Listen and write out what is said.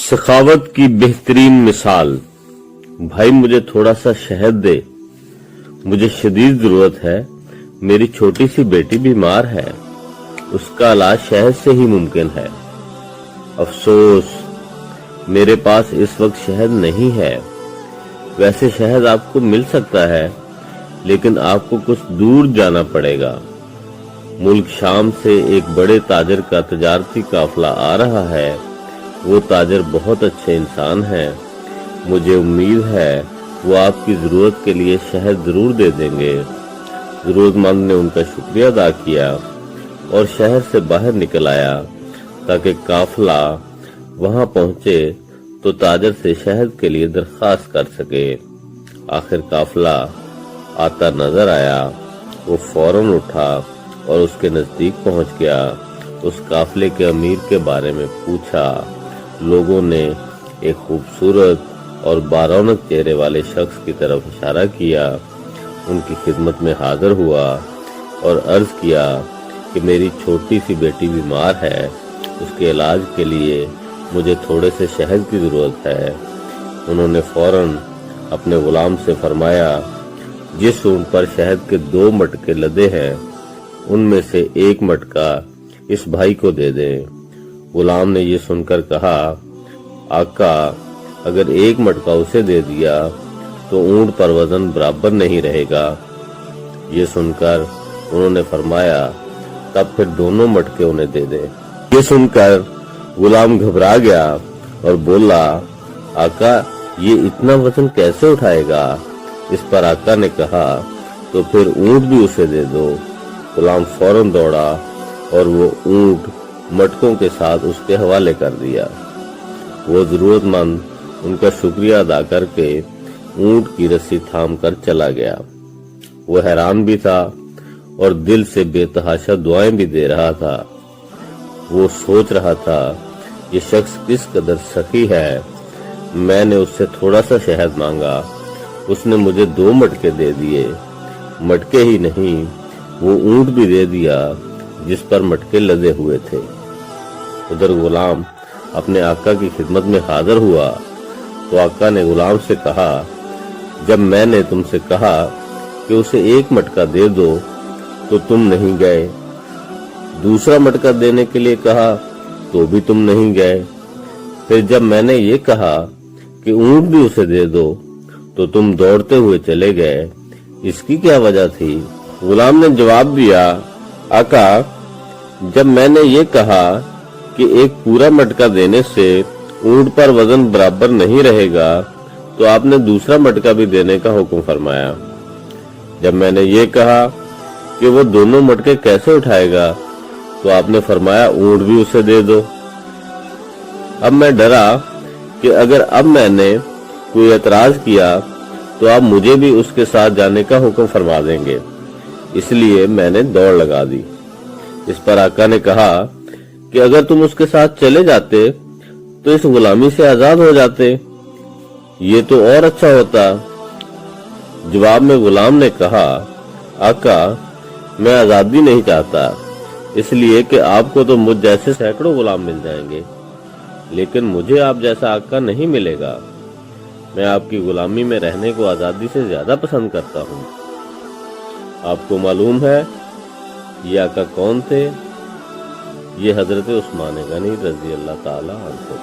सखावत की बेहतरीन मिसाल। भाई मुझे थोड़ा सा शहद दे, मुझे शदीद जरूरत है। मेरी छोटी सी बेटी बीमार है, उसका इलाज शहद से ही मुमकिन है। अफसोस मेरे पास इस वक्त शहद नहीं है। वैसे शहद आपको मिल सकता है, लेकिन आपको कुछ दूर जाना पड़ेगा। मुल्क शाम से एक बड़े ताजर का तजारती काफिला आ रहा है। वो ताजर बहुत अच्छे इंसान हैं। मुझे उम्मीद है वो आपकी जरूरत के लिए शहद जरूर दे देंगे। जरूरतमंद ने उनका शुक्रिया अदा किया और शहर से बाहर निकल आया ताकि काफिला वहां पहुंचे तो ताजर से शहद के लिए दरखास्त कर सके। आखिर काफिला आता नजर आया। वो फौरन उठा और उसके नजदीक पहुंच गया। उस काफिले के अमीर के बारे में पूछा। लोगों ने एक खूबसूरत और बारौनक चेहरे वाले शख्स की तरफ इशारा किया। उनकी खिदमत में हाजिर हुआ और अर्ज किया कि मेरी छोटी सी बेटी बीमार है, उसके इलाज के लिए मुझे थोड़े से शहद की जरूरत है। उन्होंने फौरन अपने गुलाम से फरमाया, जिस ऊंट पर शहद के 2 मटके लदे हैं, उनमें से 1 मटका इस भाई को दे दें। गुलाम ने ये सुनकर कहा, आका, अगर 1 मटका उसे दे दिया तो ऊंट पर वजन बराबर नहीं रहेगा। ये सुनकर उन्होंने फरमाया, तब फिर दोनों मटके उन्हें दे दे। ये सुनकर गुलाम घबरा गया और बोला, आका, ये इतना वजन कैसे उठाएगा? इस पर आका ने कहा, तो फिर ऊंट भी उसे दे दो। गुलाम फौरन दौड़ा और वो ऊंट मटकों के साथ उसके हवाले कर दिया। वो जरूरतमंद उनका शुक्रिया अदा करके ऊंट की रस्सी थाम कर चला गया। वो हैरान भी था और दिल से बेतहाशा दुआएं भी दे रहा था। वो सोच रहा था, ये शख्स किस कदर सखी है। मैंने उससे थोड़ा सा शहद मांगा, उसने मुझे 2 मटके दे दिए। मटके ही नहीं, वो ऊंट भी दे दिया जिस पर मटके लदे हुए थे। उधर गुलाम अपने आका की खिदमत में हाजिर हुआ तो आका ने गुलाम से कहा, जब मैंने तुमसे कहा कि उसे 1 मटका दे दो तो तुम नहीं गए। दूसरा मटका देने के लिए कहा तो भी तुम नहीं गए। फिर जब मैंने ये कहा कि ऊंट भी उसे दे दो तो तुम दौड़ते हुए चले गए। इसकी क्या वजह थी? गुलाम ने जवाब दिया, आका, जब मैंने ये कहा कि 1 पूरा मटका देने से ऊंट पर वजन बराबर नहीं रहेगा तो आपने दूसरा मटका भी देने का हुक्म फरमाया। जब मैंने ये कहा कि वो दोनों मटके कैसे उठाएगा तो आपने फरमाया ऊंट भी उसे दे दो। अब मैं डरा कि अगर अब मैंने कोई एतराज किया तो आप मुझे भी उसके साथ जाने का हुक्म फरमा देंगे, इसलिए मैंने दौड़ लगा दी। इस पर आका ने कहा कि अगर तुम उसके साथ चले जाते तो इस गुलामी से आजाद हो जाते, ये तो और अच्छा होता। जवाब में गुलाम ने कहा, आका, मैं आजादी नहीं चाहता, इसलिए कि आपको तो मुझ जैसे सैकड़ों गुलाम मिल जाएंगे, लेकिन मुझे आप जैसा आका नहीं मिलेगा। मैं आपकी गुलामी में रहने को आजादी से ज्यादा पसंद करता हूँ। आपको मालूम है ये आका कौन थे? ये हजरत उस्मान गनी रजी अल्लाह ताला अन्हु।